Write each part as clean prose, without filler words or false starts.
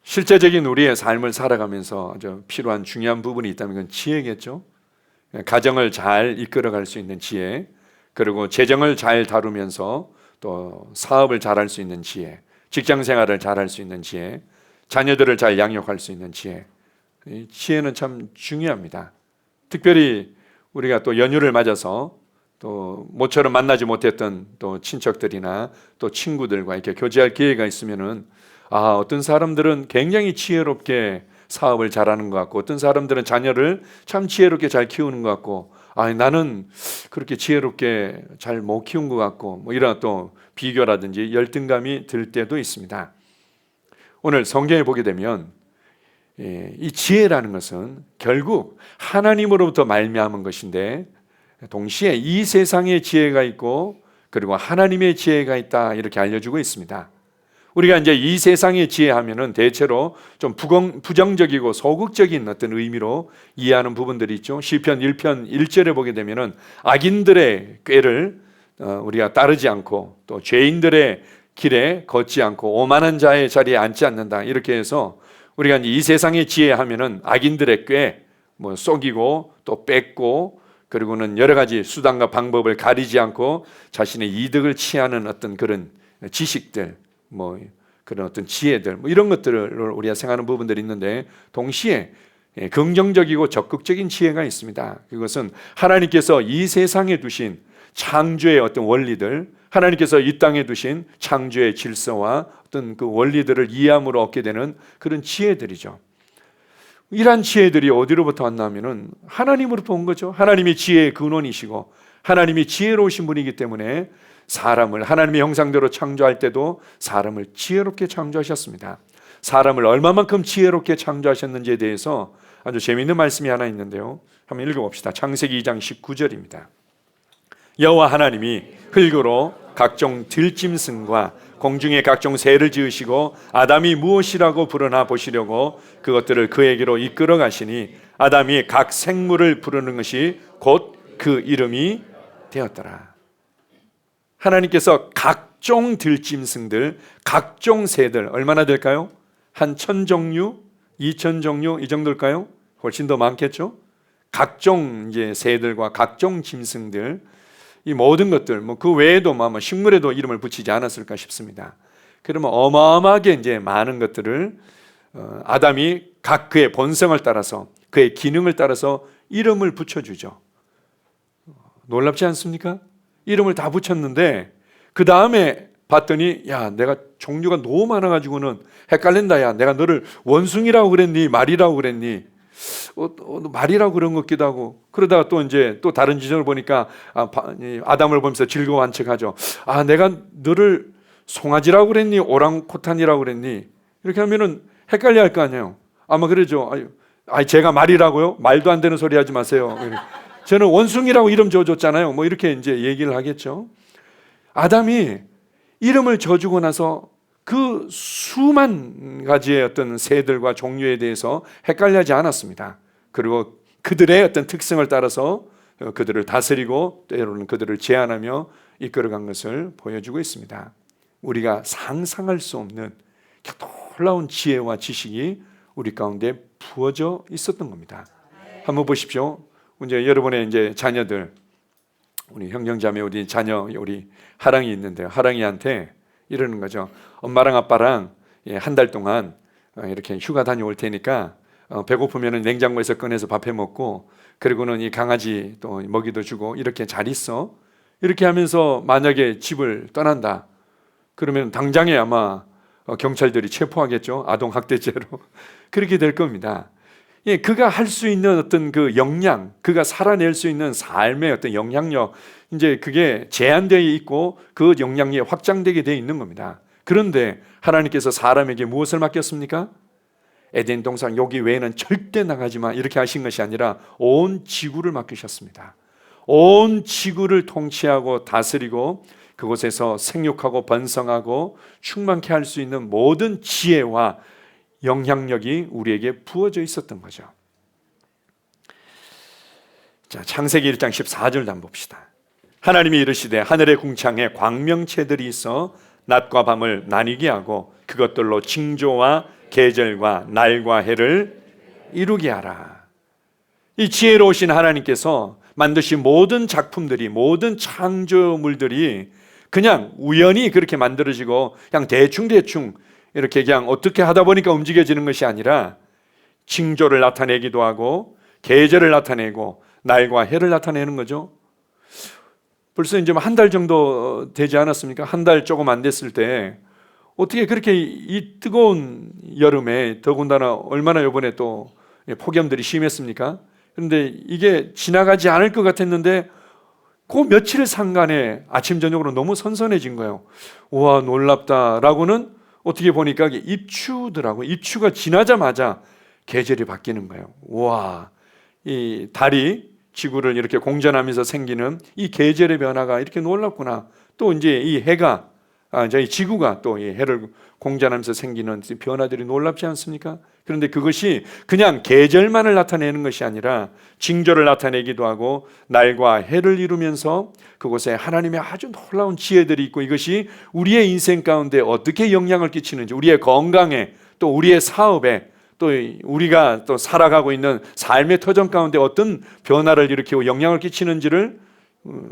실제적인 우리의 삶을 살아가면서 아주 필요한 중요한 부분이 있다면 그건 지혜겠죠. 가정을 잘 이끌어갈 수 있는 지혜, 그리고 재정을 잘 다루면서 또 사업을 잘할 수 있는 지혜, 직장 생활을 잘할 수 있는 지혜, 자녀들을 잘 양육할 수 있는 지혜. 이 지혜는 참 중요합니다. 특별히 우리가 또 연휴를 맞아서 또 모처럼 만나지 못했던 또 친척들이나 또 친구들과 이렇게 교제할 기회가 있으면은 어떤 사람들은 굉장히 지혜롭게 사업을 잘하는 것 같고, 어떤 사람들은 자녀를 참 지혜롭게 잘 키우는 것 같고, 나는 그렇게 지혜롭게 잘 못 키운 것 같고, 뭐 이런 또 비교라든지 열등감이 들 때도 있습니다. 오늘 성경에 보게 되면 이 지혜라는 것은 결국 하나님으로부터 말미암은 것인데, 동시에 이 세상의 지혜가 있고 그리고 하나님의 지혜가 있다, 이렇게 알려주고 있습니다. 우리가 이제 이 세상의 지혜하면은 대체로 좀 부정적이고 소극적인 어떤 의미로 이해하는 부분들이 있죠. 시편 1편 1절에 보게 되면은 악인들의 꾀를 우리가 따르지 않고, 또 죄인들의 길에 걷지 않고 오만한 자의 자리에 앉지 않는다, 이렇게 해서 우리가 이제 이 세상의 지혜하면은 악인들의 꾀, 뭐 속이고 또 뺏고, 그리고는 여러 가지 수단과 방법을 가리지 않고 자신의 이득을 취하는 어떤 그런 지식들, 뭐 그런 어떤 지혜들, 뭐 이런 것들을 우리가 생각하는 부분들이 있는데, 동시에 긍정적이고 적극적인 지혜가 있습니다. 그것은 하나님께서 이 세상에 두신 창조의 어떤 원리들, 하나님께서 이 땅에 두신 창조의 질서와 어떤 그 원리들을 이해함으로 얻게 되는 그런 지혜들이죠. 이러한 지혜들이 어디로부터 왔냐면은 하나님으로부터 온 거죠. 하나님이 지혜의 근원이시고 하나님이 지혜로우신 분이기 때문에 사람을 하나님의 형상대로 창조할 때도 사람을 지혜롭게 창조하셨습니다. 사람을 얼마만큼 지혜롭게 창조하셨는지에 대해서 아주 재미있는 말씀이 하나 있는데요, 한번 읽어봅시다. 창세기 2장 19절입니다. 여호와 하나님이 흙으로 각종 들짐승과 공중의 각종 새를 지으시고 아담이 무엇이라고 부르나 보시려고 그것들을 그에게로 이끌어 가시니 아담이 각 생물을 부르는 것이 곧 그 이름이 되었더라. 하나님께서 각종 들짐승들, 각종 새들, 얼마나 될까요? 한 1000종류, 2000종류, 이 정도일까요? 훨씬 더 많겠죠? 각종 이제 새들과 각종 짐승들, 이 모든 것들, 뭐 그 외에도 아마 식물에도 이름을 붙이지 않았을까 싶습니다. 그러면 어마어마하게 이제 많은 것들을 아담이 각 그의 본성을 따라서, 그의 기능을 따라서 이름을 붙여주죠. 놀랍지 않습니까? 이름을 다 붙였는데 그 다음에 봤더니, 야, 내가 종류가 너무 많아가지고는 헷갈린다. 야, 내가 너를 원숭이라고 그랬니? 말이라고 그랬니? 말이라고 그런 것 같기도 하고, 그러다가 또 이제 또 다른 지점을 보니까 아담을 보면서 즐거워한 척하죠. 내가 너를 송아지라고 그랬니? 오랑코탄이라고 그랬니? 이렇게 하면은 헷갈려 할 거 아니에요. 아마 그러죠. 제가 말이라고요? 말도 안 되는 소리 하지 마세요. 저는 원숭이라고 이름 줘줬잖아요. 뭐 이렇게 이제 얘기를 하겠죠. 아담이 이름을 줘주고 나서 그 수만 가지의 어떤 새들과 종류에 대해서 헷갈려하지 않았습니다. 그리고 그들의 어떤 특성을 따라서 그들을 다스리고 때로는 그들을 제한하며 이끌어간 것을 보여주고 있습니다. 우리가 상상할 수 없는 놀라운 지혜와 지식이 우리 가운데 부어져 있었던 겁니다. 한번 보십시오. 이제 여러분의 이제 자녀들, 우리 형제자매, 우리 자녀, 우리 하랑이 있는데요. 하랑이한테 이러는 거죠. 엄마랑 아빠랑 한 달 동안 이렇게 휴가 다녀올 테니까 배고프면 냉장고에서 꺼내서 밥해 먹고, 그리고는 이 강아지 또 먹이도 주고 이렇게 잘 있어. 이렇게 하면서 만약에 집을 떠난다, 그러면 당장에 아마 경찰들이 체포하겠죠. 아동학대죄로. 그렇게 될 겁니다. 그가 할 수 있는 어떤 그 역량, 그가 살아낼 수 있는 삶의 어떤 영향력, 이제 그게 제한되어 있고 그 역량이 확장되게 되어 있는 겁니다. 그런데 하나님께서 사람에게 무엇을 맡겼습니까? 에덴 동산 여기 외에는 절대 나가지 마, 이렇게 하신 것이 아니라 온 지구를 맡기셨습니다. 온 지구를 통치하고 다스리고 그곳에서 생육하고 번성하고 충만케 할 수 있는 모든 지혜와 영향력이 우리에게 부어져 있었던 거죠. 자, 창세기 1장 14절도 한번 봅시다. 하나님이 이르시되 하늘의 궁창에 광명체들이 있어 낮과 밤을 나뉘게 하고 그것들로 징조와 계절과 날과 해를 이루게 하라. 이 지혜로우신 하나님께서 만드신 모든 작품들이, 모든 창조물들이 그냥 우연히 그렇게 만들어지고 그냥 대충 이렇게 그냥 어떻게 하다 보니까 움직여지는 것이 아니라 징조를 나타내기도 하고 계절을 나타내고 날과 해를 나타내는 거죠. 벌써 이제 한 달 정도 되지 않았습니까? 한 달 조금 안 됐을 때 어떻게 그렇게 이 뜨거운 여름에, 더군다나 얼마나 이번에 또 폭염들이 심했습니까? 그런데 이게 지나가지 않을 것 같았는데 그 며칠 상간에 아침 저녁으로 너무 선선해진 거예요. 우와, 놀랍다라고는 어떻게 보니까 입추더라고요. 입추가 지나자마자 계절이 바뀌는 거예요. 우와, 이 달이 지구를 이렇게 공전하면서 생기는 이 계절의 변화가 이렇게 놀랍구나. 또 이제 이 해가, 저희 지구가 또 이 해를 공전하면서 생기는 변화들이 놀랍지 않습니까? 그런데 그것이 그냥 계절만을 나타내는 것이 아니라 징조를 나타내기도 하고 날과 해를 이루면서 그곳에 하나님의 아주 놀라운 지혜들이 있고, 이것이 우리의 인생 가운데 어떻게 영향을 끼치는지, 우리의 건강에, 또 우리의 사업에, 또 우리가 또 살아가고 있는 삶의 터전 가운데 어떤 변화를 일으키고 영향을 끼치는지를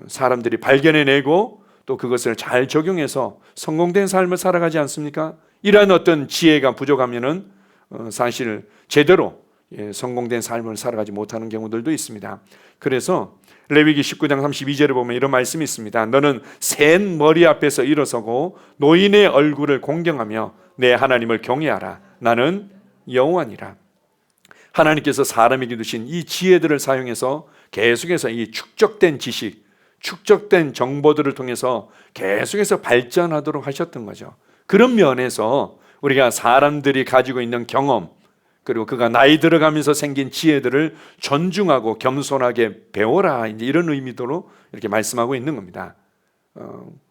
사람들이 발견해내고 또 그것을 잘 적용해서 성공된 삶을 살아가지 않습니까? 이러한 어떤 지혜가 부족하면은 사실 제대로 성공된 삶을 살아가지 못하는 경우들도 있습니다. 그래서 레위기 19장 32절에 보면 이런 말씀이 있습니다. 너는 센 머리 앞에서 일어서고 노인의 얼굴을 공경하며 내 하나님을 경외하라. 나는 여호와니라. 하나님께서 사람에게 주신 이 지혜들을 사용해서 계속해서 이 축적된 지식, 축적된 정보들을 통해서 계속해서 발전하도록 하셨던 거죠. 그런 면에서 우리가 사람들이 가지고 있는 경험, 그리고 그가 나이 들어가면서 생긴 지혜들을 존중하고 겸손하게 배워라, 이제 이런 의미로 이렇게 말씀하고 있는 겁니다.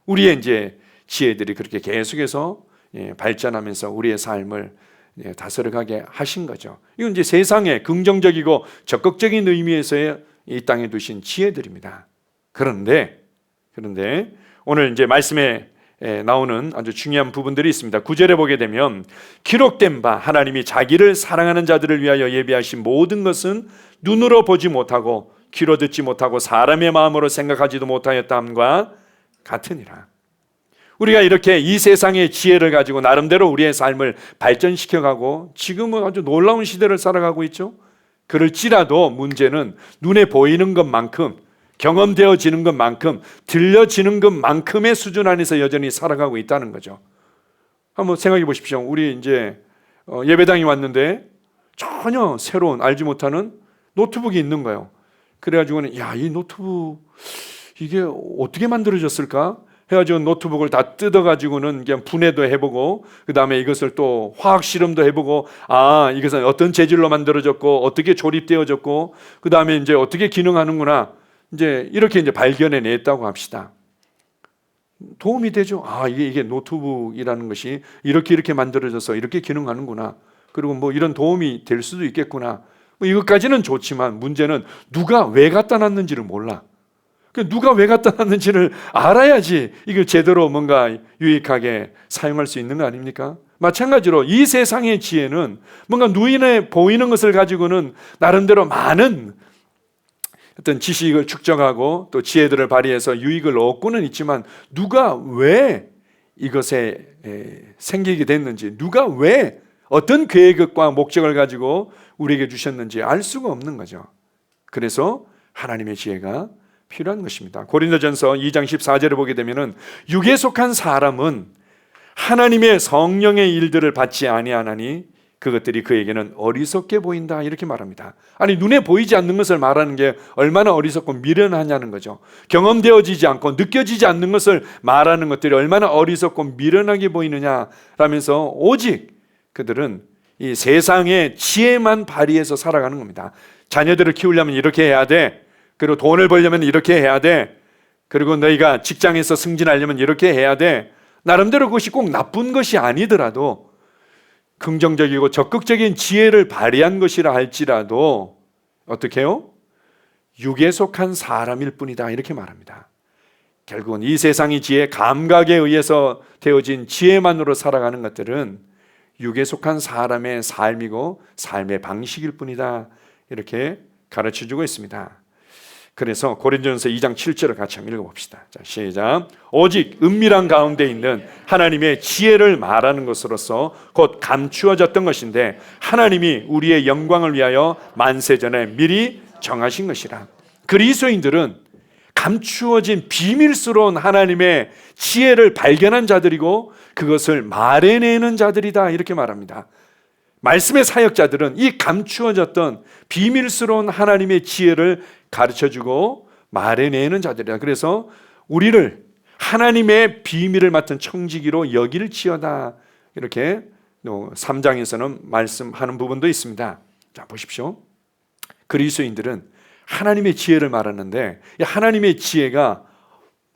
우리의 이제 지혜들이 그렇게 계속해서 발전하면서 우리의 삶을 다스려가게 하신 거죠. 이건 이제 세상의 긍정적이고 적극적인 의미에서의 이 땅에 두신 지혜들입니다. 그런데 오늘 이제 말씀에 나오는 아주 중요한 부분들이 있습니다. 9절에 보게 되면 기록된 바 하나님이 자기를 사랑하는 자들을 위하여 예비하신 모든 것은 눈으로 보지 못하고 귀로 듣지 못하고 사람의 마음으로 생각하지도 못하였다함과 같으니라. 우리가 이렇게 이 세상의 지혜를 가지고 나름대로 우리의 삶을 발전시켜가고 지금은 아주 놀라운 시대를 살아가고 있죠. 그럴지라도 문제는 눈에 보이는 것만큼, 경험되어지는 것만큼, 들려지는 것만큼의 수준 안에서 여전히 살아가고 있다는 거죠. 한번 생각해 보십시오. 우리 이제 예배당에 왔는데 전혀 새로운, 알지 못하는 노트북이 있는 거예요. 그래가지고는 이 노트북 이게 어떻게 만들어졌을까 해가지고 노트북을 다 뜯어가지고는 그냥 분해도 해보고, 그 다음에 이것을 또 화학 실험도 해보고, 이것은 어떤 재질로 만들어졌고 어떻게 조립되어졌고, 그 다음에 이제 어떻게 기능하는구나, 이제 이렇게 이제 발견해냈다고 합시다. 도움이 되죠. 이게 노트북이라는 것이 이렇게 만들어져서 이렇게 기능하는구나. 그리고 뭐 이런 도움이 될 수도 있겠구나. 뭐 이것까지는 좋지만 문제는 누가 왜 갖다 놨는지를 몰라. 누가 왜 갖다 놨는지를 알아야지 이걸 제대로 뭔가 유익하게 사용할 수 있는 거 아닙니까? 마찬가지로 이 세상의 지혜는 뭔가 눈에 보이는 것을 가지고는 나름대로 많은 어떤 지식을 축적하고 또 지혜들을 발휘해서 유익을 얻고는 있지만, 누가 왜 이것에 생기게 됐는지, 누가 왜 어떤 계획과 목적을 가지고 우리에게 주셨는지 알 수가 없는 거죠. 그래서 하나님의 지혜가 필요한 것입니다. 고린도전서 2장 14절을 보게 되면은 육에 속한 사람은 하나님의 성령의 일들을 받지 아니하나니 그것들이 그에게는 어리석게 보인다, 이렇게 말합니다. 아니, 눈에 보이지 않는 것을 말하는 게 얼마나 어리석고 미련하냐는 거죠. 경험되어지지 않고 느껴지지 않는 것을 말하는 것들이 얼마나 어리석고 미련하게 보이느냐라면서 오직 그들은 이 세상의 지혜만 발휘해서 살아가는 겁니다. 자녀들을 키우려면 이렇게 해야 돼. 그리고 돈을 벌려면 이렇게 해야 돼. 그리고 너희가 직장에서 승진하려면 이렇게 해야 돼. 나름대로 그것이 꼭 나쁜 것이 아니더라도 긍정적이고 적극적인 지혜를 발휘한 것이라 할지라도 어떻게 해요? 육에 속한 사람일 뿐이다, 이렇게 말합니다. 결국은 이 세상의 지혜, 감각에 의해서 되어진 지혜만으로 살아가는 것들은 육에 속한 사람의 삶이고 삶의 방식일 뿐이다. 이렇게 가르쳐주고 있습니다. 그래서 고린도전서 2장 7절을 같이 한번 읽어봅시다. 자, 시작. 오직 은밀한 가운데 있는 하나님의 지혜를 말하는 것으로서 곧 감추어졌던 것인데 하나님이 우리의 영광을 위하여 만세전에 미리 정하신 것이라. 그리스도인들은 감추어진 비밀스러운 하나님의 지혜를 발견한 자들이고 그것을 말해내는 자들이다. 이렇게 말합니다. 말씀의 사역자들은 이 감추어졌던 비밀스러운 하나님의 지혜를 가르쳐주고 말해내는 자들이다. 그래서 우리를 하나님의 비밀을 맡은 청지기로 여길지어다. 이렇게 3장에서는 말씀하는 부분도 있습니다. 자, 보십시오. 그리스도인들은 하나님의 지혜를 말하는데 이 하나님의 지혜가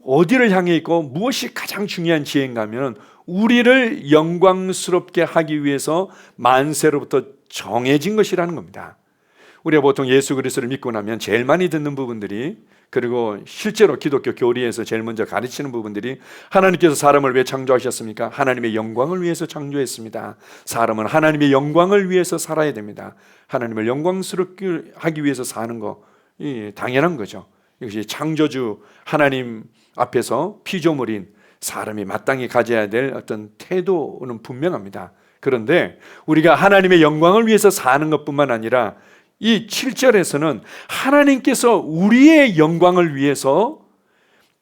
어디를 향해 있고 무엇이 가장 중요한 지혜인가 하면 우리를 영광스럽게 하기 위해서 만세로부터 정해진 것이라는 겁니다. 우리가 보통 예수 그리스도를 믿고 나면 제일 많이 듣는 부분들이, 그리고 실제로 기독교 교리에서 제일 먼저 가르치는 부분들이, 하나님께서 사람을 왜 창조하셨습니까? 하나님의 영광을 위해서 창조했습니다. 사람은 하나님의 영광을 위해서 살아야 됩니다. 하나님을 영광스럽게 하기 위해서 사는 거 당연한 거죠. 이것이 창조주 하나님 앞에서 피조물인 사람이 마땅히 가져야 될 어떤 태도는 분명합니다. 그런데 우리가 하나님의 영광을 위해서 사는 것뿐만 아니라 이 7절에서는 하나님께서 우리의 영광을 위해서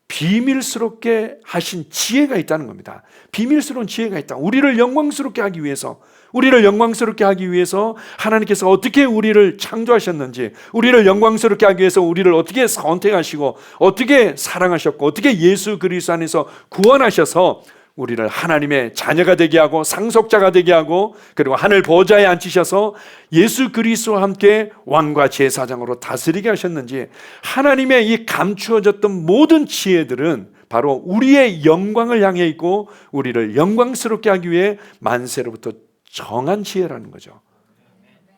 비밀스럽게 하신 지혜가 있다는 겁니다. 비밀스러운 지혜가 있다. 우리를 영광스럽게 하기 위해서, 우리를 영광스럽게 하기 위해서 하나님께서 어떻게 우리를 창조하셨는지, 우리를 영광스럽게 하기 위해서 우리를 어떻게 선택하시고 어떻게 사랑하셨고 어떻게 예수 그리스도 안에서 구원하셔서 우리를 하나님의 자녀가 되게 하고 상속자가 되게 하고 그리고 하늘 보좌에 앉히셔서 예수 그리스도와 함께 왕과 제사장으로 다스리게 하셨는지, 하나님의 이 감추어졌던 모든 지혜들은 바로 우리의 영광을 향해 있고 우리를 영광스럽게 하기 위해 만세로부터 정한 지혜라는 거죠.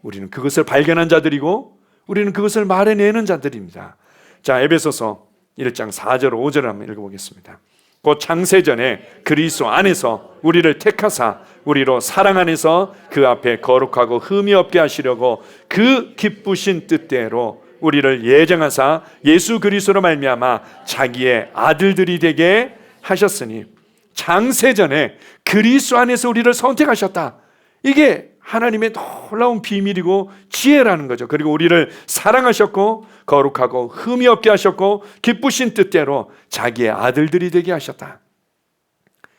우리는 그것을 발견한 자들이고 우리는 그것을 말해내는 자들입니다. 자, 에베소서 1장 4절 5절을 한번 읽어보겠습니다. 곧 창세전에 그리스도 안에서 우리를 택하사 우리로 사랑 안에서 그 앞에 거룩하고 흠이 없게 하시려고 그 기쁘신 뜻대로 우리를 예정하사 예수 그리스도로 말미암아 자기의 아들들이 되게 하셨으니, 창세전에 그리스도 안에서 우리를 선택하셨다. 이게 하나님의 놀라운 비밀이고 지혜라는 거죠. 그리고 우리를 사랑하셨고 거룩하고 흠이 없게 하셨고 기쁘신 뜻대로 자기의 아들들이 되게 하셨다.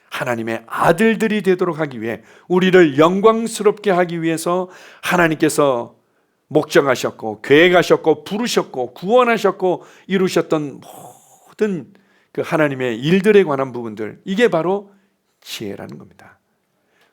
하나님의 아들들이 되도록 하기 위해, 우리를 영광스럽게 하기 위해서 하나님께서 목정하셨고 계획하셨고 부르셨고 구원하셨고 이루셨던 모든 그 하나님의 일들에 관한 부분들, 이게 바로 지혜라는 겁니다.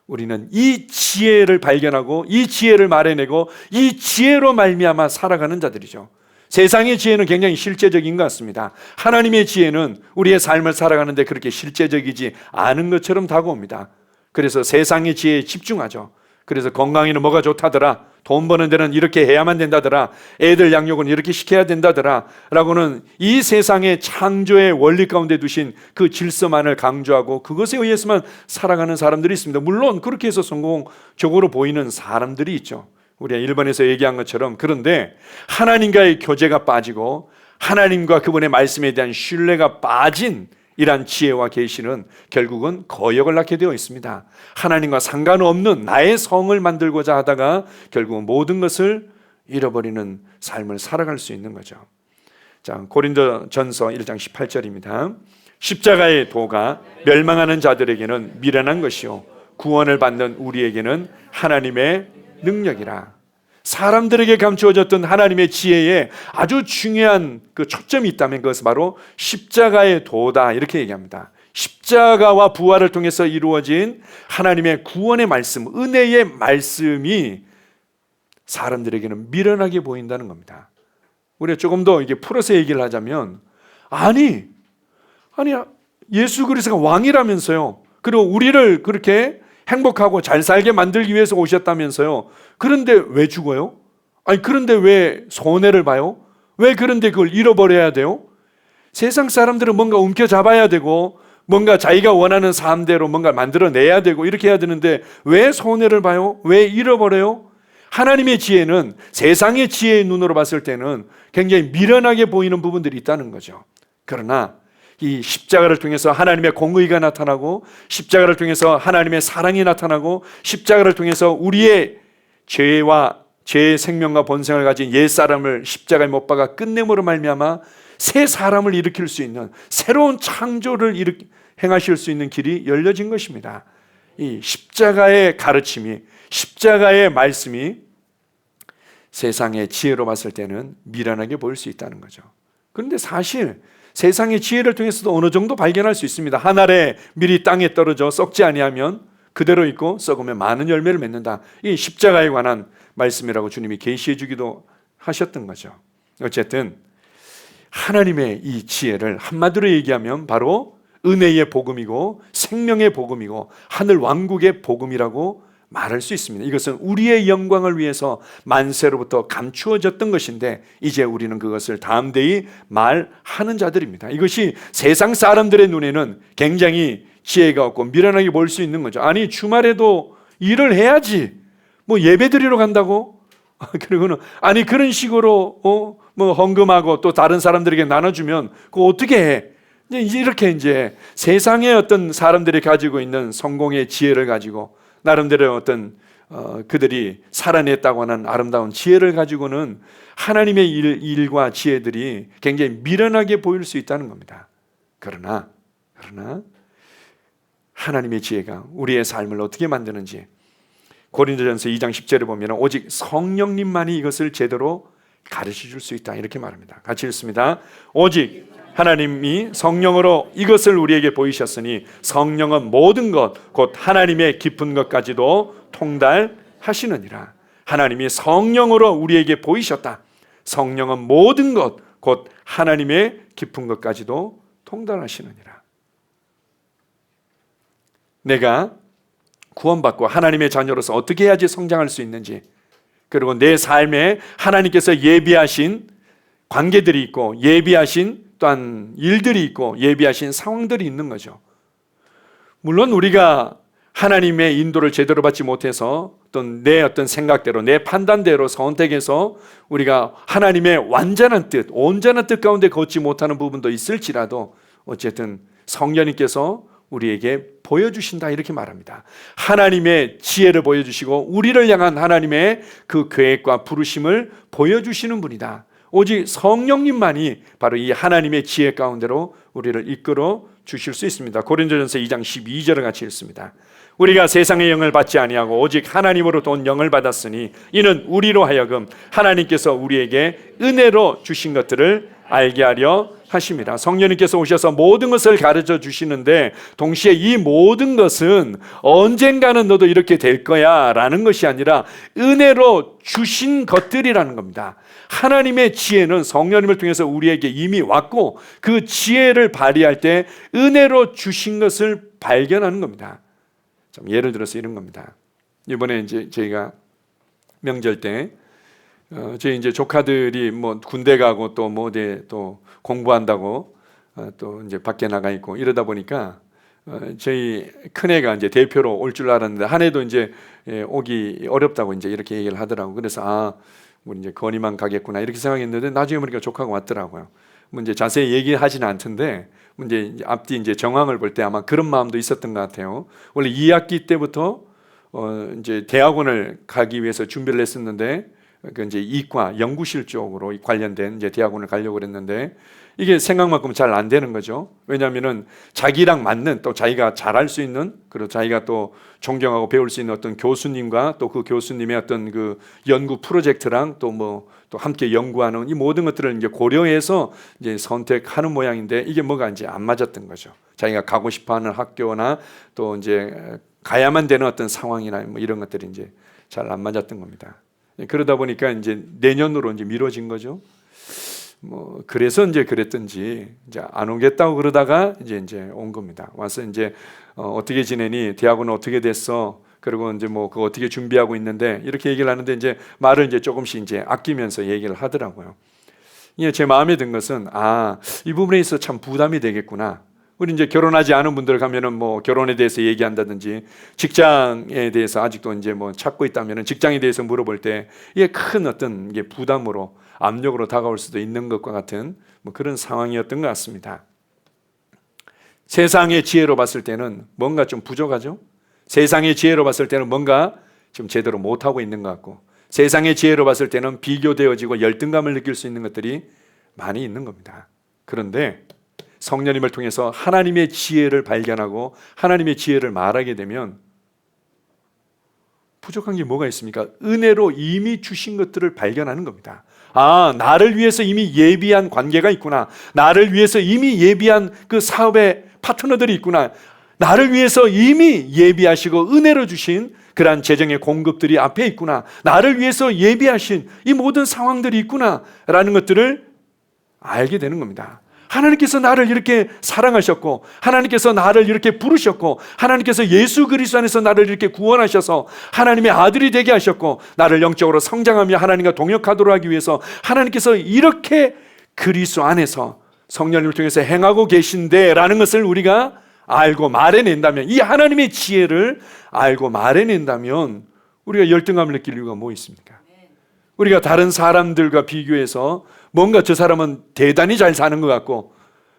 우리는 이 지혜를 발견하고 이 지혜를 말해내고 이 지혜로 말미암아 살아가는 자들이죠. 세상의 지혜는 굉장히 실제적인 것 같습니다. 하나님의 지혜는 우리의 삶을 살아가는데 그렇게 실제적이지 않은 것처럼 다가옵니다. 그래서 세상의 지혜에 집중하죠. 그래서 건강에는 뭐가 좋다더라, 돈 버는 데는 이렇게 해야만 된다더라, 애들 양육은 이렇게 시켜야 된다더라 라고는 이 세상의 창조의 원리 가운데 두신 그 질서만을 강조하고 그것에 의해서만 살아가는 사람들이 있습니다. 물론 그렇게 해서 성공적으로 보이는 사람들이 있죠. 우리가 1번에서 얘기한 것처럼. 그런데 하나님과의 교제가 빠지고 하나님과 그분의 말씀에 대한 신뢰가 빠진 이러한 지혜와 계시는 결국은 거역을 낳게 되어 있습니다. 하나님과 상관없는 나의 성을 만들고자 하다가 결국은 모든 것을 잃어버리는 삶을 살아갈 수 있는 거죠. 자, 고린도전서 1장 18절입니다. 십자가의 도가 멸망하는 자들에게는 미련한 것이요 구원을 받는 우리에게는 하나님의 능력이라. 사람들에게 감추어졌던 하나님의 지혜에 아주 중요한 그 초점이 있다면 그것은 바로 십자가의 도다, 이렇게 얘기합니다. 십자가와 부활을 통해서 이루어진 하나님의 구원의 말씀, 은혜의 말씀이 사람들에게는 미련하게 보인다는 겁니다. 우리가 조금 더 이게 풀어서 얘기를 하자면, 아니 예수 그리스도가 왕이라면서요. 그리고 우리를 그렇게 행복하고 잘 살게 만들기 위해서 오셨다면서요. 그런데 왜 죽어요? 아니 그런데 왜 손해를 봐요? 왜 그런데 그걸 잃어버려야 돼요? 세상 사람들은 뭔가 움켜잡아야 되고 뭔가 자기가 원하는 삶대로 뭔가 만들어내야 되고 이렇게 해야 되는데 왜 손해를 봐요? 왜 잃어버려요? 하나님의 지혜는 세상의 지혜의 눈으로 봤을 때는 굉장히 미련하게 보이는 부분들이 있다는 거죠. 그러나 이 십자가를 통해서 하나님의 공의가 나타나고, 십자가를 통해서 하나님의 사랑이 나타나고, 십자가를 통해서 우리의 죄와 죄의 생명과 본성을 가진 옛사람을 십자가에 못 박아 끝냄으로 말미암아 새 사람을 일으킬 수 있는, 새로운 창조를 행하실 수 있는 길이 열려진 것입니다. 이 십자가의 가르침이, 십자가의 말씀이 세상의 지혜로 봤을 때는 미련하게 보일 수 있다는 거죠. 그런데 사실 세상의 지혜를 통해서도 어느 정도 발견할 수 있습니다. 한 알에 밀이 땅에 떨어져 썩지 아니하면 그대로 있고 썩으면 많은 열매를 맺는다. 이 십자가에 관한 말씀이라고 주님이 계시해 주기도 하셨던 거죠. 어쨌든 하나님의 이 지혜를 한마디로 얘기하면 바로 은혜의 복음이고 생명의 복음이고 하늘 왕국의 복음이라고 말할 수 있습니다. 이것은 우리의 영광을 위해서 만세로부터 감추어졌던 것인데 이제 우리는 그것을 담대히 말하는 자들입니다. 이것이 세상 사람들의 눈에는 굉장히 지혜가 없고 미련하게 보일 수 있는 거죠. 아니 주말에도 일을 해야지 뭐 예배드리러 간다고? 그리고는 아니 그런 식으로 뭐 헌금하고 또 다른 사람들에게 나눠주면 그거 어떻게 해? 이렇게 이제 세상의 어떤 사람들이 가지고 있는 성공의 지혜를 가지고 나름대로 어떤 그들이 살아냈다고 하는 아름다운 지혜를 가지고는 하나님의 일과 지혜들이 굉장히 미련하게 보일 수 있다는 겁니다. 그러나 하나님의 지혜가 우리의 삶을 어떻게 만드는지 고린도전서 2장 10절에 보면 오직 성령님만이 이것을 제대로 가르쳐 줄 수 있다 이렇게 말합니다. 같이 읽습니다. 오직 하나님이 성령으로 이것을 우리에게 보이셨으니 성령은 모든 것 곧 하나님의 깊은 것까지도 통달하시느니라. 하나님이 성령으로 우리에게 보이셨다. 성령은 모든 것 곧 하나님의 깊은 것까지도 통달하시느니라. 내가 구원받고 하나님의 자녀로서 어떻게 해야지 성장할 수 있는지, 그리고 내 삶에 하나님께서 예비하신 관계들이 있고 예비하신 또한 일들이 있고 예비하신 상황들이 있는 거죠. 물론 우리가 하나님의 인도를 제대로 받지 못해서 어떤 내 어떤 생각대로 내 판단대로 선택해서 우리가 하나님의 완전한 뜻, 온전한 뜻 가운데 걷지 못하는 부분도 있을지라도 어쨌든 성령님께서 우리에게 보여주신다 이렇게 말합니다. 하나님의 지혜를 보여주시고 우리를 향한 하나님의 그 계획과 부르심을 보여주시는 분이다. 오직 성령님만이 바로 이 하나님의 지혜 가운데로 우리를 이끌어 주실 수 있습니다. 고린도전서 2장 12절을 같이 읽습니다. 우리가 세상의 영을 받지 아니하고 오직 하나님으로부터 온 영을 받았으니 이는 우리로 하여금 하나님께서 우리에게 은혜로 주신 것들을 알게 하려 하십니다. 성령님께서 오셔서 모든 것을 가르쳐 주시는데 동시에 이 모든 것은 언젠가는 너도 이렇게 될 거야 라는 것이 아니라 은혜로 주신 것들이라는 겁니다. 하나님의 지혜는 성령님을 통해서 우리에게 이미 왔고 그 지혜를 발휘할 때 은혜로 주신 것을 발견하는 겁니다. 예를 들어서 이런 겁니다. 이번에 이제 저희가 명절 때 저희 이제 조카들이 뭐 군대 가고 또 뭐 어디 또 공부한다고 또 이제 밖에 나가 있고 이러다 보니까 저희 큰애가 이제 대표로 올 줄 알았는데 한 해도 이제 오기 어렵다고 이제 이렇게 얘기를 하더라고. 그래서 우리 이제 건이만 가겠구나 이렇게 생각했는데 나중에 보니까 조카가 왔더라고요. 뭐 이제 자세히 얘기하지는 않던데 이제 앞뒤 이제 정황을 볼 때 아마 그런 마음도 있었던 것 같아요. 원래 2학기 때부터 이제 대학원을 가기 위해서 준비를 했었는데 그 이제 이과 연구실 쪽으로 관련된 이제 대학원을 가려고 그랬는데 이게 생각만큼 잘 안 되는 거죠. 왜냐하면은 자기랑 맞는 또 자기가 잘할 수 있는 그리고 자기가 또 존경하고 배울 수 있는 어떤 교수님과 또 그 교수님의 어떤 그 연구 프로젝트랑 또 함께 연구하는 이 모든 것들을 이제 고려해서 이제 선택하는 모양인데 이게 뭐가 이제 안 맞았던 거죠. 자기가 가고 싶어하는 학교나 또 이제 가야만 되는 어떤 상황이나 뭐 이런 것들이 이제 잘 안 맞았던 겁니다. 그러다 보니까 이제 내년으로 이제 미뤄진 거죠. 뭐 그래서 이제 그랬던지 이제 안 오겠다고 그러다가 이제 온 겁니다. 와서 이제 어떻게 지내니? 대학은 어떻게 됐어? 그리고 이제 뭐 그거 어떻게 준비하고 있는데 이렇게 얘기를 하는데 이제 말을 이제 조금씩 이제 아끼면서 얘기를 하더라고요. 제 마음에 든 것은 이 부분에 있어 참 부담이 되겠구나. 우리 이제 결혼하지 않은 분들 가면은 뭐 결혼에 대해서 얘기한다든지 직장에 대해서 아직도 이제 뭐 찾고 있다면은 직장에 대해서 물어볼 때 이게 큰 어떤 이게 부담으로 압력으로 다가올 수도 있는 것과 같은 뭐 그런 상황이었던 것 같습니다. 세상의 지혜로 봤을 때는 뭔가 좀 부족하죠? 세상의 지혜로 봤을 때는 뭔가 좀 제대로 못하고 있는 것 같고, 세상의 지혜로 봤을 때는 비교되어지고 열등감을 느낄 수 있는 것들이 많이 있는 겁니다. 그런데 성령님을 통해서 하나님의 지혜를 발견하고 하나님의 지혜를 말하게 되면 부족한 게 뭐가 있습니까? 은혜로 이미 주신 것들을 발견하는 겁니다. 아, 나를 위해서 이미 예비한 관계가 있구나. 나를 위해서 이미 예비한 그 사업의 파트너들이 있구나. 나를 위해서 이미 예비하시고 은혜로 주신 그러한 재정의 공급들이 앞에 있구나. 나를 위해서 예비하신 이 모든 상황들이 있구나 라는 것들을 알게 되는 겁니다. 하나님께서 나를 이렇게 사랑하셨고, 하나님께서 나를 이렇게 부르셨고, 하나님께서 예수 그리스도 안에서 나를 이렇게 구원하셔서 하나님의 아들이 되게 하셨고, 나를 영적으로 성장하며 하나님과 동역하도록 하기 위해서 하나님께서 이렇게 그리스도 안에서 성령님을 통해서 행하고 계신데 라는 것을 우리가 알고 말해낸다면, 이 하나님의 지혜를 알고 말해낸다면 우리가 열등감을 느낄 이유가 뭐 있습니까? 우리가 다른 사람들과 비교해서 뭔가 저 사람은 대단히 잘 사는 것 같고,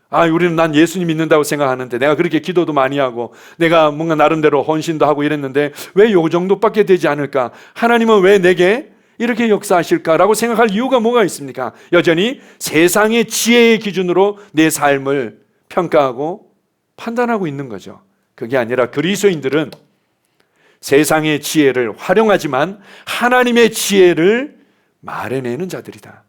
아, 우리는 난 예수님 믿는다고 생각하는데 내가 그렇게 기도도 많이 하고 내가 뭔가 나름대로 헌신도 하고 이랬는데 왜 요 정도밖에 되지 않을까? 하나님은 왜 내게 이렇게 역사하실까라고 생각할 이유가 뭐가 있습니까? 여전히 세상의 지혜의 기준으로 내 삶을 평가하고 판단하고 있는 거죠. 그게 아니라 그리스도인들은 세상의 지혜를 활용하지만 하나님의 지혜를 말해내는 자들이다.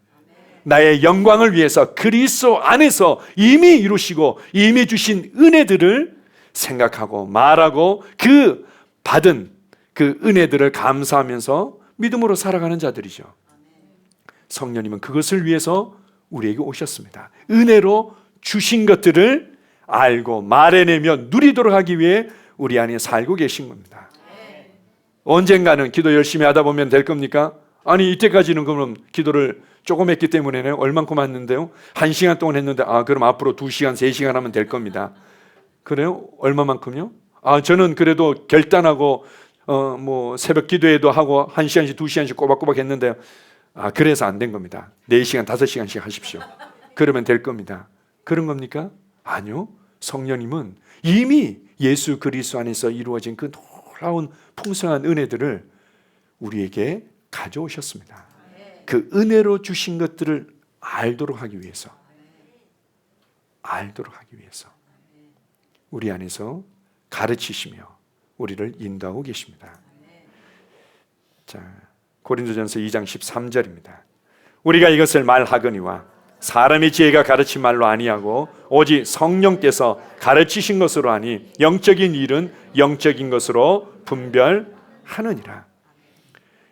나의 영광을 위해서 그리스도 안에서 이미 이루시고 이미 주신 은혜들을 생각하고 말하고 그 받은 그 은혜들을 감사하면서 믿음으로 살아가는 자들이죠. 성령님은 그것을 위해서 우리에게 오셨습니다. 은혜로 주신 것들을 알고 말해내며 누리도록 하기 위해 우리 안에 살고 계신 겁니다. 언젠가는 기도 열심히 하다 보면 될 겁니까? 아니, 이때까지는 그럼 기도를 조금 했기 때문에 얼만큼 했는데요? 1시간 동안 했는데, 아, 그럼 앞으로 2시간, 3시간 하면 될 겁니다. 그래요? 얼마만큼요? 아, 저는 그래도 결단하고 뭐 새벽 기도회도 하고 1시간씩 2시간씩 꼬박꼬박 했는데요. 아, 그래서 안 된 겁니다. 4시간, 5시간씩 하십시오. 그러면 될 겁니다. 그런 겁니까? 아니요. 성령님은 이미 예수 그리스도 안에서 이루어진 그 놀라운 풍성한 은혜들을 우리에게 가져오셨습니다. 그 은혜로 주신 것들을 알도록 하기 위해서 우리 안에서 가르치시며 우리를 인도하고 계십니다. 자, 고린도전서 2장 13절입니다. 우리가 이것을 말하거니와 사람의 지혜가 가르친 말로 아니하고 오직 성령께서 가르치신 것으로 하니 영적인 일은 영적인 것으로 분별하느니라.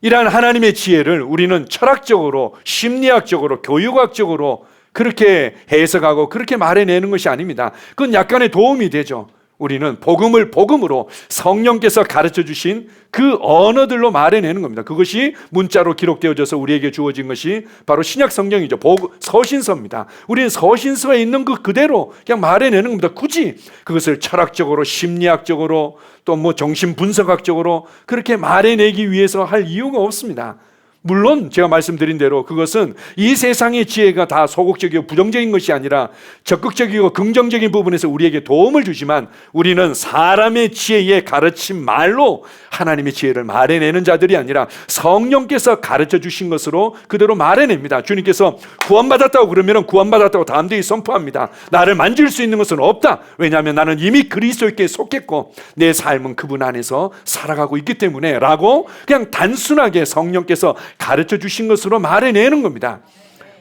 이러한 하나님의 지혜를 우리는 철학적으로, 심리학적으로, 교육학적으로 그렇게 해석하고 그렇게 말해내는 것이 아닙니다. 그건 약간의 도움이 되죠. 우리는 복음을 복음으로 성령께서 가르쳐 주신 그 언어들로 말해내는 겁니다. 그것이 문자로 기록되어져서 우리에게 주어진 것이 바로 신약 성경이죠. 서신서입니다. 우리는 서신서에 있는 그 그대로 그냥 말해내는 겁니다. 굳이 그것을 철학적으로, 심리학적으로, 또 뭐 정신분석학적으로 그렇게 말해내기 위해서 할 이유가 없습니다. 물론 제가 말씀드린 대로 그것은 이 세상의 지혜가 다 소극적이고 부정적인 것이 아니라 적극적이고 긍정적인 부분에서 우리에게 도움을 주지만, 우리는 사람의 지혜에 가르친 말로 하나님의 지혜를 말해내는 자들이 아니라 성령께서 가르쳐 주신 것으로 그대로 말해냅니다. 주님께서 구원받았다고 그러면 구원받았다고 담대히 선포합니다. 나를 만질 수 있는 것은 없다. 왜냐하면 나는 이미 그리스도께 속했고 내 삶은 그분 안에서 살아가고 있기 때문에 라고 그냥 단순하게 성령께서 가르쳐 주신 것으로 말해내는 겁니다.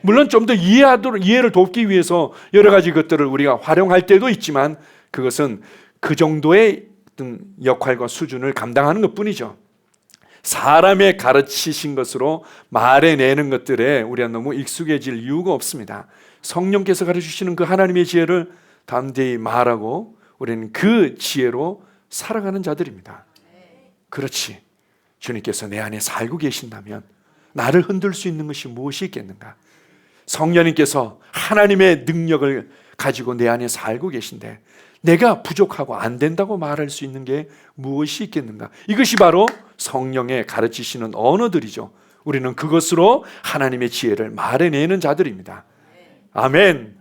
물론 좀 더 이해를 돕기 위해서 여러 가지 것들을 우리가 활용할 때도 있지만 그것은 그 정도의 어떤 역할과 수준을 감당하는 것뿐이죠. 사람의 가르치신 것으로 말해내는 것들에 우리가 너무 익숙해질 이유가 없습니다. 성령께서 가르치시는 그 하나님의 지혜를 담대히 말하고 우리는 그 지혜로 살아가는 자들입니다. 그렇지. 주님께서 내 안에 살고 계신다면 나를 흔들 수 있는 것이 무엇이 있겠는가? 성령님께서 하나님의 능력을 가지고 내 안에 살고 계신데 내가 부족하고 안 된다고 말할 수 있는 게 무엇이 있겠는가? 이것이 바로 성령의 가르치시는 언어들이죠. 우리는 그것으로 하나님의 지혜를 말해내는 자들입니다. 아멘.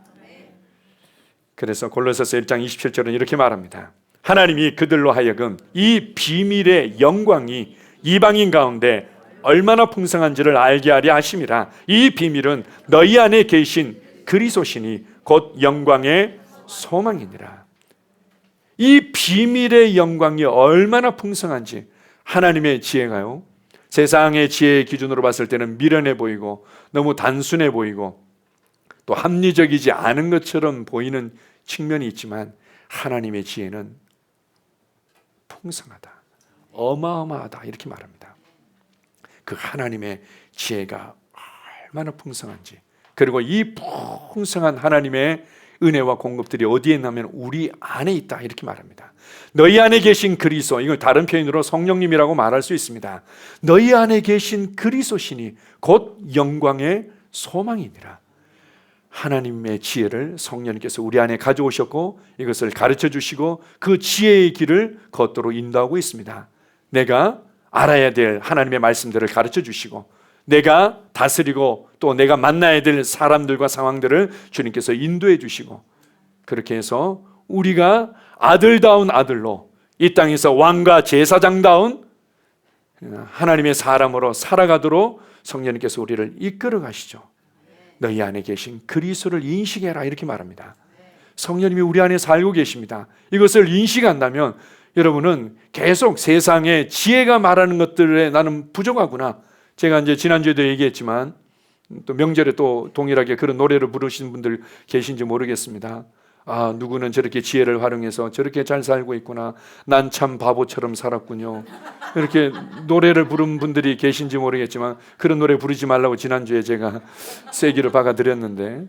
그래서 골로새서 1장 27절은 이렇게 말합니다. 하나님이 그들로 하여금 이 비밀의 영광이 이방인 가운데 얼마나 풍성한지를 알게 하려 하심이라. 이 비밀은 너희 안에 계신 그리스도시니 곧 영광의 소망이니라. 이 비밀의 영광이 얼마나 풍성한지, 하나님의 지혜가요, 세상의 지혜의 기준으로 봤을 때는 미련해 보이고 너무 단순해 보이고 또 합리적이지 않은 것처럼 보이는 측면이 있지만 하나님의 지혜는 풍성하다, 어마어마하다, 이렇게 말합니다. 그 하나님의 지혜가 얼마나 풍성한지, 그리고 이 풍성한 하나님의 은혜와 공급들이 어디에 있냐면 우리 안에 있다, 이렇게 말합니다. 너희 안에 계신 그리스도, 이걸 다른 표현으로 성령님이라고 말할 수 있습니다. 너희 안에 계신 그리스도시니 곧 영광의 소망이니라. 하나님의 지혜를 성령님께서 우리 안에 가져오셨고 이것을 가르쳐 주시고 그 지혜의 길을 걷도록 인도하고 있습니다. 내가 알아야 될 하나님의 말씀들을 가르쳐 주시고 내가 다스리고 또 내가 만나야 될 사람들과 상황들을 주님께서 인도해 주시고, 그렇게 해서 우리가 아들다운 아들로 이 땅에서 왕과 제사장다운 하나님의 사람으로 살아가도록 성령님께서 우리를 이끌어 가시죠. 너희 안에 계신 그리스도를 인식해라, 이렇게 말합니다. 성령님이 우리 안에 살고 계십니다. 이것을 인식한다면 여러분은 계속 세상에 지혜가 말하는 것들에 나는 부족하구나. 제가 이제 지난주에도 얘기했지만 또 명절에 또 동일하게 그런 노래를 부르시는 분들 계신지 모르겠습니다. 아, 누구는 저렇게 지혜를 활용해서 저렇게 잘 살고 있구나. 난 참 바보처럼 살았군요. 이렇게 노래를 부른 분들이 계신지 모르겠지만 그런 노래 부르지 말라고 지난주에 제가 세기를 박아드렸는데,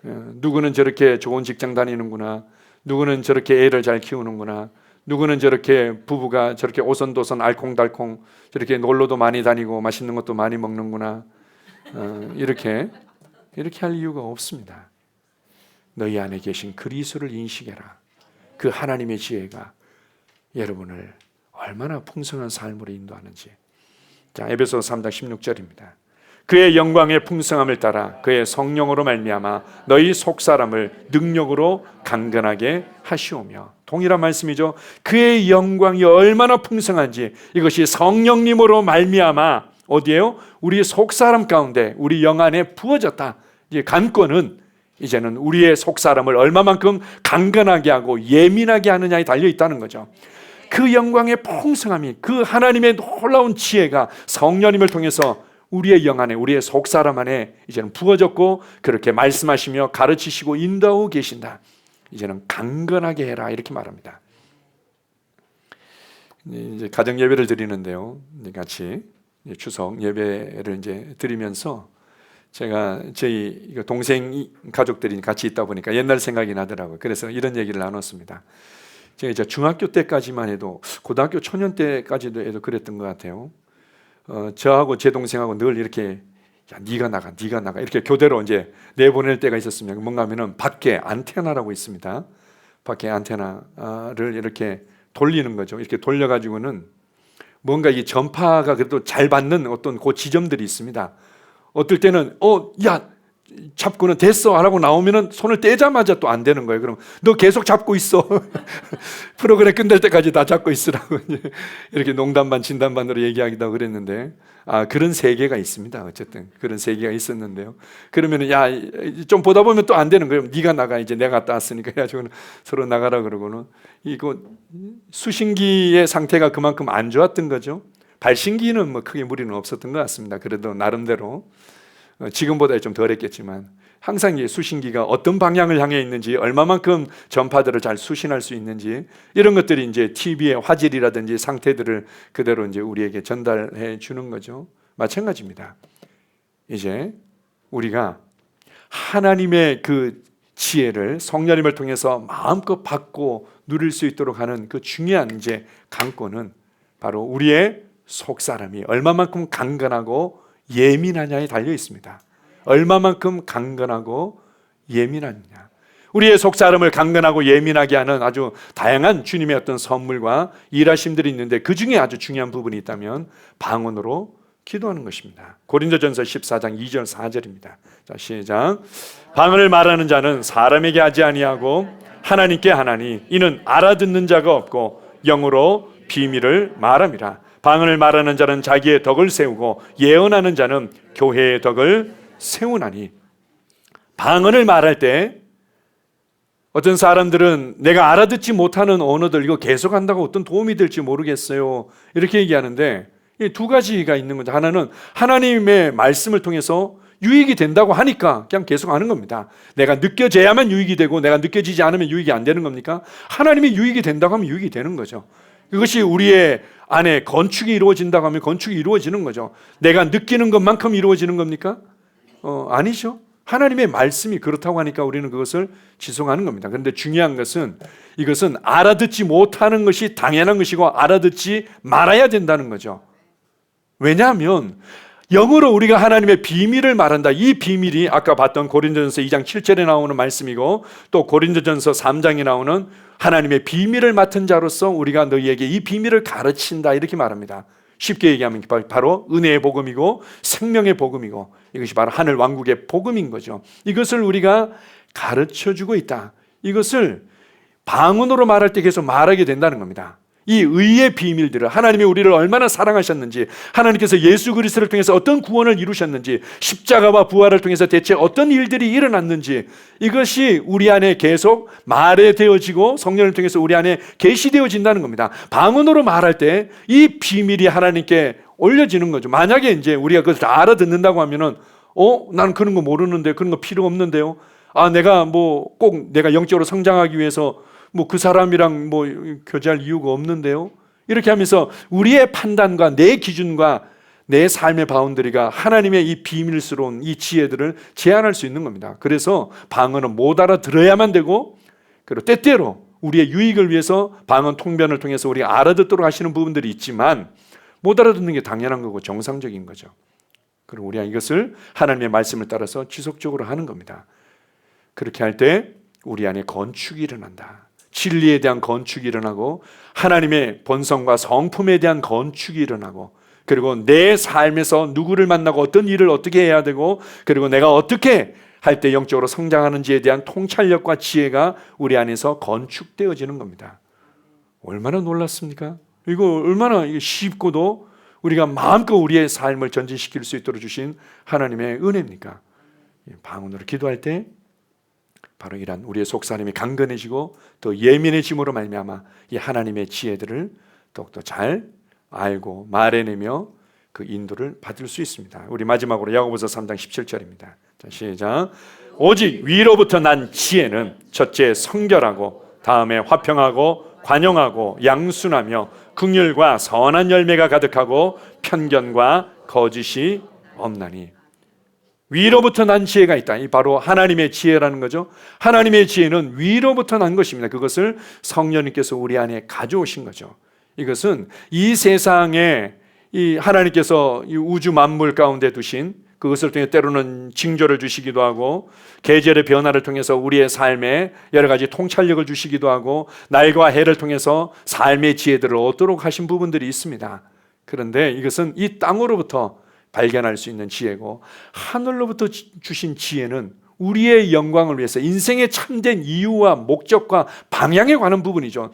누구는 저렇게 좋은 직장 다니는구나. 누구는 저렇게 애를 잘 키우는구나. 누구는 저렇게 부부가 저렇게 오손도손 알콩달콩 저렇게 놀러도 많이 다니고 맛있는 것도 많이 먹는구나. 이렇게 할 이유가 없습니다. 너희 안에 계신 그리스도를 인식해라. 그 하나님의 지혜가 여러분을 얼마나 풍성한 삶으로 인도하는지. 자, 에베소서 3장 16절입니다. 그의 영광의 풍성함을 따라 그의 성령으로 말미암아 너희 속사람을 능력으로 강건하게 하시오며. 동일한 말씀이죠. 그의 영광이 얼마나 풍성한지, 이것이 성령님으로 말미암아 어디에요? 우리 속사람 가운데 우리 영 안에 부어졌다. 이제 간권은 이제는 우리의 속사람을 얼마만큼 강건하게 하고 예민하게 하느냐에 달려 있다는 거죠. 그 영광의 풍성함이, 그 하나님의 놀라운 지혜가 성령님을 통해서 우리의 영 안에, 우리의 속사람 안에 이제는 부어졌고 그렇게 말씀하시며 가르치시고 인도하고 계신다. 이제는 강건하게 해라, 이렇게 말합니다. 이제 가정 예배를 드리는데요, 같이 추석 예배를 이제 드리면서 제가 저희 동생 가족들이 같이 있다 보니까 옛날 생각이 나더라고요. 그래서 이런 얘기를 나눴습니다. 제가 이제 중학교 때까지만 해도, 고등학교 초년 때까지도 해도 그랬던 것 같아요. 저하고 제 동생하고 늘 이렇게, 야, 네가 나가 이렇게 교대로 이제 내보낼 때가 있었습니다. 뭔가 하면은 밖에 안테나라고 있습니다. 밖에 안테나를 이렇게 돌리는 거죠. 이렇게 돌려가지고는 뭔가 이 전파가 그래도 잘 받는 어떤 그 지점들이 있습니다. 어떨 때는 야, 잡고는 됐어 하라고 나오면은 손을 떼자마자 또 안 되는 거예요. 그럼 너 계속 잡고 있어. 프로그램 끝날 때까지 다 잡고 있으라고 이렇게 농담 반 진담 반으로 얘기하기도 하고 그랬는데, 그런 세계가 있습니다. 어쨌든 그런 세계가 있었는데요. 그러면은 야, 좀 보다 보면 또 안 되는 거예요. 네가 나가, 이제 내가 갔다 왔으니까. 해가지고는 서로 나가라 그러고는, 이거 수신기의 상태가 그만큼 안 좋았던 거죠. 발신기는 뭐 크게 무리는 없었던 것 같습니다. 그래도 나름대로 지금보다 좀 덜했겠지만 항상 이 수신기가 어떤 방향을 향해 있는지, 얼마만큼 전파들을 잘 수신할 수 있는지, 이런 것들이 이제 TV의 화질이라든지 상태들을 그대로 이제 우리에게 전달해 주는 거죠. 마찬가지입니다. 이제 우리가 하나님의 그 지혜를 성령님을 통해서 마음껏 받고 누릴 수 있도록 하는 그 중요한 이제 강권은 바로 우리의 속사람이 얼마만큼 강건하고 예민하냐에 달려 있습니다. 얼마만큼 강건하고 예민하냐. 우리의 속사람을 강건하고 예민하게 하는 아주 다양한 주님의 어떤 선물과 일하심들이 있는데 그 중에 아주 중요한 부분이 있다면 방언으로 기도하는 것입니다. 고린도전서 14장 2절 4절입니다. 자, 시작. 방언을 말하는 자는 사람에게 하지 아니하고 하나님께 하나니 이는 알아듣는 자가 없고 영으로 비밀을 말함이라. 방언을 말하는 자는 자기의 덕을 세우고 예언하는 자는 교회의 덕을 세우나니. 방언을 말할 때 어떤 사람들은 내가 알아듣지 못하는 언어들 이거 계속한다고 어떤 도움이 될지 모르겠어요 이렇게 얘기하는데 이 두 가지가 있는 거죠. 하나는 하나님의 말씀을 통해서 유익이 된다고 하니까 그냥 계속 하는 겁니다. 내가 느껴져야만 유익이 되고 내가 느껴지지 않으면 유익이 안 되는 겁니까? 하나님이 유익이 된다고 하면 유익이 되는 거죠. 그것이 우리의 안에 건축이 이루어진다고 하면 건축이 이루어지는 거죠. 내가 느끼는 것만큼 이루어지는 겁니까? 아니죠. 하나님의 말씀이 그렇다고 하니까 우리는 그것을 지속하는 겁니다. 그런데 중요한 것은 이것은 알아듣지 못하는 것이 당연한 것이고 알아듣지 말아야 된다는 거죠. 왜냐하면 영으로 우리가 하나님의 비밀을 말한다. 이 비밀이 아까 봤던 고린도전서 2장 7절에 나오는 말씀이고 또 고린도전서 3장에 나오는 하나님의 비밀을 맡은 자로서 우리가 너희에게 이 비밀을 가르친다 이렇게 말합니다. 쉽게 얘기하면 바로 은혜의 복음이고 생명의 복음이고 이것이 바로 하늘 왕국의 복음인 거죠. 이것을 우리가 가르쳐주고 있다. 이것을 방언으로 말할 때 계속 말하게 된다는 겁니다. 이 의의 비밀들을 하나님이 우리를 얼마나 사랑하셨는지, 하나님께서 예수 그리스도를 통해서 어떤 구원을 이루셨는지, 십자가와 부활을 통해서 대체 어떤 일들이 일어났는지 이것이 우리 안에 계속 말해되어지고 성령을 통해서 우리 안에 계시되어진다는 겁니다. 방언으로 말할 때 이 비밀이 하나님께 올려지는 거죠. 만약에 이제 우리가 그것을 다 알아듣는다고 하면은 나는 그런 거 모르는데 그런 거 필요 없는데요. 내가 꼭 내가 영적으로 성장하기 위해서 그 사람이랑 교제할 이유가 없는데요. 이렇게 하면서 우리의 판단과 내 기준과 내 삶의 바운더리가 하나님의 이 비밀스러운 이 지혜들을 제한할 수 있는 겁니다. 그래서 방언은 못 알아들어야만 되고 그리고 때때로 우리의 유익을 위해서 방언 통변을 통해서 우리가 알아듣도록 하시는 부분들이 있지만 못 알아듣는 게 당연한 거고 정상적인 거죠. 그리고 우리가 이것을 하나님의 말씀을 따라서 지속적으로 하는 겁니다. 그렇게 할 때 우리 안에 건축이 일어난다. 진리에 대한 건축이 일어나고 하나님의 본성과 성품에 대한 건축이 일어나고 그리고 내 삶에서 누구를 만나고 어떤 일을 어떻게 해야 되고 그리고 내가 어떻게 할 때 영적으로 성장하는지에 대한 통찰력과 지혜가 우리 안에서 건축되어지는 겁니다. 얼마나 놀랐습니까? 이거 얼마나 쉽고도 우리가 마음껏 우리의 삶을 전진시킬 수 있도록 주신 하나님의 은혜입니까? 방언으로 기도할 때 바로 이런 우리의 속사람이 강건해지고 더 예민해짐으로 말미암아 이 하나님의 지혜들을 더욱더 잘 알고 말해내며 그 인도를 받을 수 있습니다. 우리 마지막으로 야고보서 3장 17절입니다. 자, 시작. 오직 위로부터 난 지혜는 첫째 성결하고 다음에 화평하고 관용하고 양순하며 긍휼과 선한 열매가 가득하고 편견과 거짓이 없나니. 위로부터 난 지혜가 있다. 이 바로 하나님의 지혜라는 거죠. 하나님의 지혜는 위로부터 난 것입니다. 그것을 성령님께서 우리 안에 가져오신 거죠. 이것은 이 세상에 이 하나님께서 이 우주 만물 가운데 두신 그것을 통해 때로는 징조를 주시기도 하고 계절의 변화를 통해서 우리의 삶에 여러 가지 통찰력을 주시기도 하고 날과 해를 통해서 삶의 지혜들을 얻도록 하신 부분들이 있습니다. 그런데 이것은 이 땅으로부터 발견할 수 있는 지혜고 하늘로부터 주신 지혜는 우리의 영광을 위해서 인생의 참된 이유와 목적과 방향에 관한 부분이죠.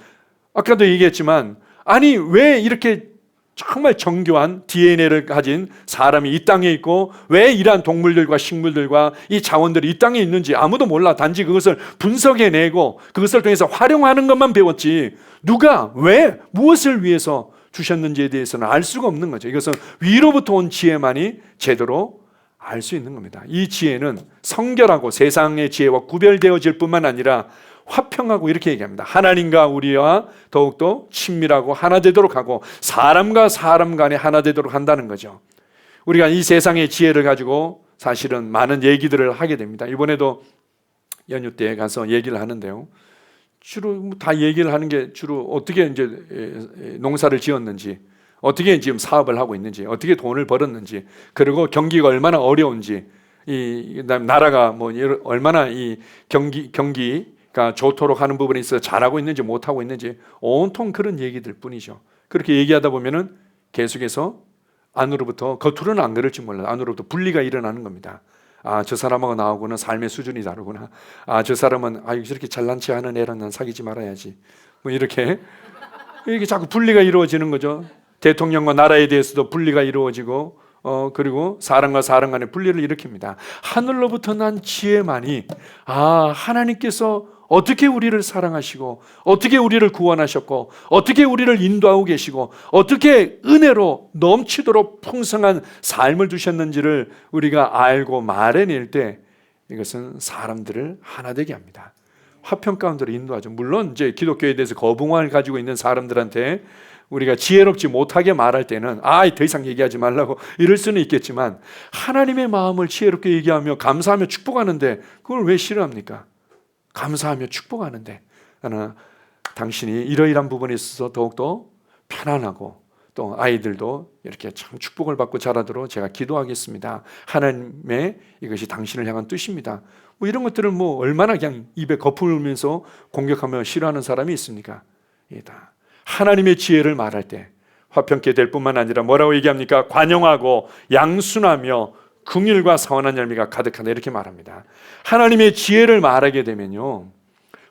아까도 얘기했지만 아니 왜 이렇게 정말 정교한 DNA를 가진 사람이 이 땅에 있고 왜 이러한 동물들과 식물들과 이 자원들이 이 땅에 있는지 아무도 몰라. 단지 그것을 분석해내고 그것을 통해서 활용하는 것만 배웠지 누가 왜 무엇을 위해서 주셨는지에 대해서는 알 수가 없는 거죠. 이것은 위로부터 온 지혜만이 제대로 알 수 있는 겁니다. 이 지혜는 성결하고 세상의 지혜와 구별되어질 뿐만 아니라 화평하고 이렇게 얘기합니다. 하나님과 우리와 더욱더 친밀하고 하나 되도록 하고 사람과 사람 간에 하나 되도록 한다는 거죠. 우리가 이 세상의 지혜를 가지고 사실은 많은 얘기들을 하게 됩니다. 이번에도 연휴 때 가서 얘기를 하는데요. 주로 다 얘기를 하는 게 주로 어떻게 이제 농사를 지었는지, 어떻게 지금 사업을 하고 있는지, 어떻게 돈을 벌었는지, 그리고 경기가 얼마나 어려운지 나라가 뭐 얼마나 이 경기가 좋도록 하는 부분에 있어서 잘하고 있는지 못하고 있는지 온통 그런 얘기들 뿐이죠. 그렇게 얘기하다 보면은 계속해서 안으로부터, 겉으로는 안 그럴지 몰라요. 안으로부터 분리가 일어나는 겁니다. 아, 저 사람하고 나하고는 삶의 수준이 다르구나. 아, 저 사람은 저렇게 잘난 체 하는 애랑 난 사귀지 말아야지. 뭐 이렇게 자꾸 분리가 이루어지는 거죠. 대통령과 나라에 대해서도 분리가 이루어지고, 그리고 사람과 사람 간의 분리를 일으킵니다. 하늘로부터 난 지혜만이, 하나님께서 어떻게 우리를 사랑하시고, 어떻게 우리를 구원하셨고, 어떻게 우리를 인도하고 계시고, 어떻게 은혜로 넘치도록 풍성한 삶을 주셨는지를 우리가 알고 말해낼 때, 이것은 사람들을 하나 되게 합니다. 화평 가운데로 인도하죠. 물론 이제 기독교에 대해서 거부감을 가지고 있는 사람들한테 우리가 지혜롭지 못하게 말할 때는 더 이상 얘기하지 말라고 이럴 수는 있겠지만, 하나님의 마음을 지혜롭게 얘기하며 감사하며 축복하는데 그걸 왜 싫어합니까? 감사하며 축복하는데, 당신이 이러이러한 부분에 있어서 더욱더 편안하고, 또 아이들도 이렇게 참 축복을 받고 자라도록 제가 기도하겠습니다. 하나님의 이것이 당신을 향한 뜻입니다. 뭐 이런 것들을 뭐 얼마나 그냥 입에 거품을 울면서 공격하며 싫어하는 사람이 있습니까? 다 하나님의 지혜를 말할 때 화평케 될 뿐만 아니라 뭐라고 얘기합니까? 관용하고 양순하며 긍휼과 선한 열매가 가득하다, 이렇게 말합니다. 하나님의 지혜를 말하게 되면요,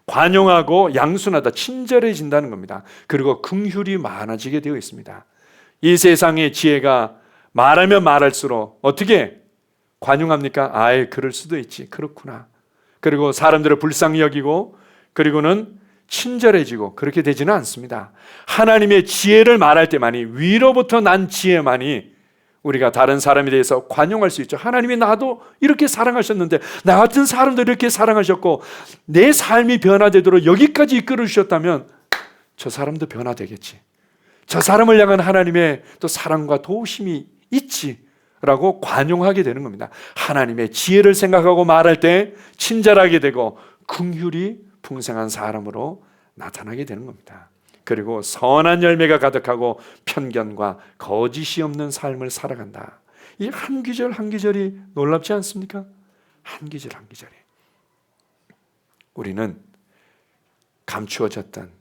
관용하고 양순하다, 친절해진다는 겁니다. 그리고 긍휼이 많아지게 되어 있습니다. 이 세상의 지혜가 말하면 말할수록 어떻게 관용합니까? 그럴 수도 있지, 그렇구나. 그리고 사람들을 불쌍히 여기고, 그리고는 친절해지고, 그렇게 되지는 않습니다. 하나님의 지혜를 말할 때만이, 위로부터 난 지혜만이 우리가 다른 사람에 대해서 관용할 수 있죠. 하나님이 나도 이렇게 사랑하셨는데, 나 같은 사람도 이렇게 사랑하셨고, 내 삶이 변화되도록 여기까지 이끌어 주셨다면 저 사람도 변화되겠지. 저 사람을 향한 하나님의 또 사랑과 도우심이 있지라고 관용하게 되는 겁니다. 하나님의 지혜를 생각하고 말할 때 친절하게 되고 긍휼이 풍성한 사람으로 나타나게 되는 겁니다. 그리고 선한 열매가 가득하고 편견과 거짓이 없는 삶을 살아간다. 이 한 구절 한 구절이 놀랍지 않습니까? 한 구절 한 구절이. 우리는 감추어졌던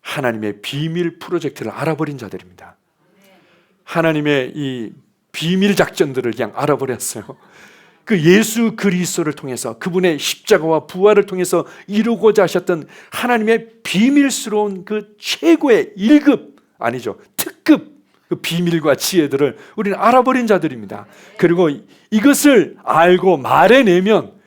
하나님의 비밀 프로젝트를 알아버린 자들입니다. 하나님의 이 비밀 작전들을 그냥 알아버렸어요. 그 예수 그리스도를 통해서, 그분의 십자가와 부활을 통해서 이루고자 하셨던 하나님의 비밀스러운 그 최고의 1급, 아니죠, 특급 그 비밀과 지혜들을 우리는 알아버린 자들입니다. 그리고 이것을 알고 말해내면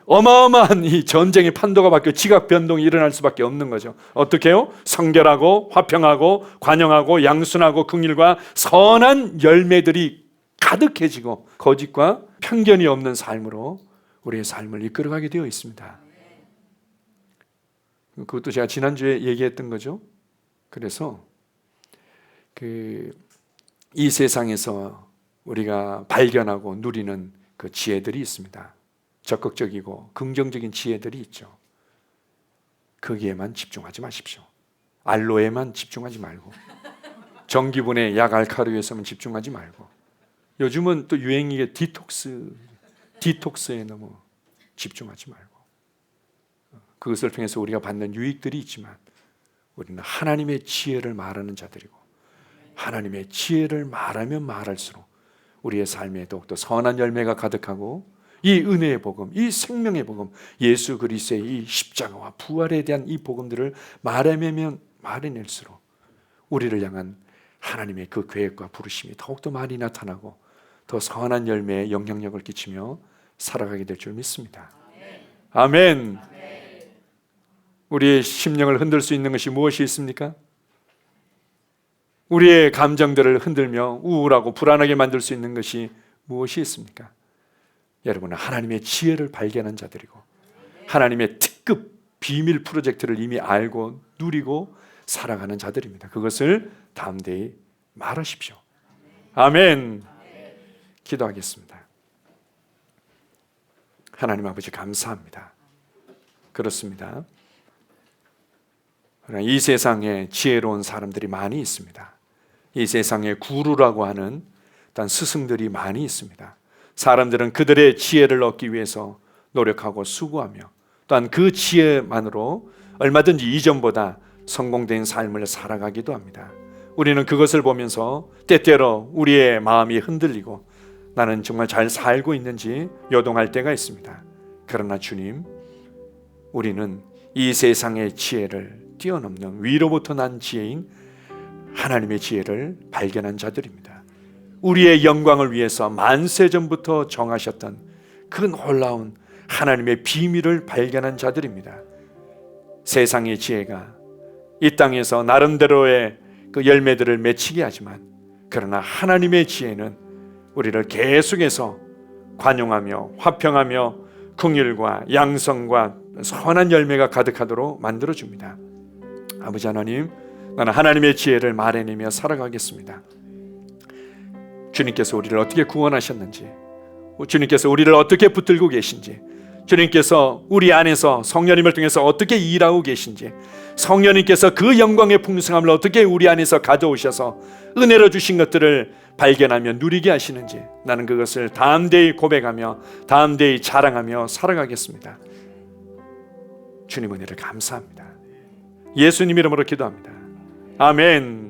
어마어마한 이 전쟁의 판도가 바뀌어 지각 변동이 일어날 수밖에 없는 거죠. 어떻게 해요? 성결하고 화평하고 관용하고 양순하고 긍휼과 선한 열매들이 가득해지고 거짓과 편견이 없는 삶으로 우리의 삶을 이끌어가게 되어 있습니다. 그것도 제가 지난주에 얘기했던 거죠. 그래서 이 세상에서 우리가 발견하고 누리는 그 지혜들이 있습니다. 적극적이고 긍정적인 지혜들이 있죠. 거기에만 집중하지 마십시오. 알로에만 집중하지 말고, 전기분해 약 알카로에서만 집중하지 말고, 요즘은 또 유행이게 디톡스에 너무 집중하지 말고, 그것을 통해서 우리가 받는 유익들이 있지만 우리는 하나님의 지혜를 말하는 자들이고, 하나님의 지혜를 말하면 말할수록 우리의 삶에 더욱더 선한 열매가 가득하고, 이 은혜의 복음, 이 생명의 복음, 예수 그리스도의 이 십자가와 부활에 대한 이 복음들을 말해내면 말해낼수록 우리를 향한 하나님의 그 계획과 부르심이 더욱더 많이 나타나고 더 선한 열매에 영향력을 끼치며 살아가게 될 줄 믿습니다. 아멘. 우리의 심령을 흔들 수 있는 것이 무엇이 있습니까? 우리의 감정들을 흔들며 우울하고 불안하게 만들 수 있는 것이 무엇이 있습니까? 여러분은 하나님의 지혜를 발견한 자들이고, 하나님의 특급 비밀 프로젝트를 이미 알고 누리고 살아가는 자들입니다. 그것을 담대히 말하십시오. 아멘. 기도하겠습니다. 하나님 아버지, 감사합니다. 그렇습니다. 이 세상에 지혜로운 사람들이 많이 있습니다. 이 세상에 구루라고 하는 스승들이 많이 있습니다. 사람들은 그들의 지혜를 얻기 위해서 노력하고 수고하며 또한 그 지혜만으로 얼마든지 이전보다 성공된 삶을 살아가기도 합니다. 우리는 그것을 보면서 때때로 우리의 마음이 흔들리고 나는 정말 잘 살고 있는지 요동할 때가 있습니다. 그러나 주님, 우리는 이 세상의 지혜를 뛰어넘는 위로부터 난 지혜인 하나님의 지혜를 발견한 자들입니다. 우리의 영광을 위해서 만세전부터 정하셨던 그 놀라운 하나님의 비밀을 발견한 자들입니다. 세상의 지혜가 이 땅에서 나름대로의 그 열매들을 맺히게 하지만 그러나 하나님의 지혜는 우리를 계속해서 관용하며 화평하며 긍휼과 양성과 선한 열매가 가득하도록 만들어줍니다. 아버지 하나님, 나는 하나님의 지혜를 말해내며 살아가겠습니다. 주님께서 우리를 어떻게 구원하셨는지, 주님께서 우리를 어떻게 붙들고 계신지, 주님께서 우리 안에서 성령님을 통해서 어떻게 일하고 계신지, 성령님께서 그 영광의 풍성함을 어떻게 우리 안에서 가져오셔서 은혜로 주신 것들을 발견하며 누리게 하시는지, 나는 그것을 담대히 고백하며 담대히 자랑하며 살아가겠습니다. 주님 은혜를 감사합니다. 예수님 이름으로 기도합니다. 아멘.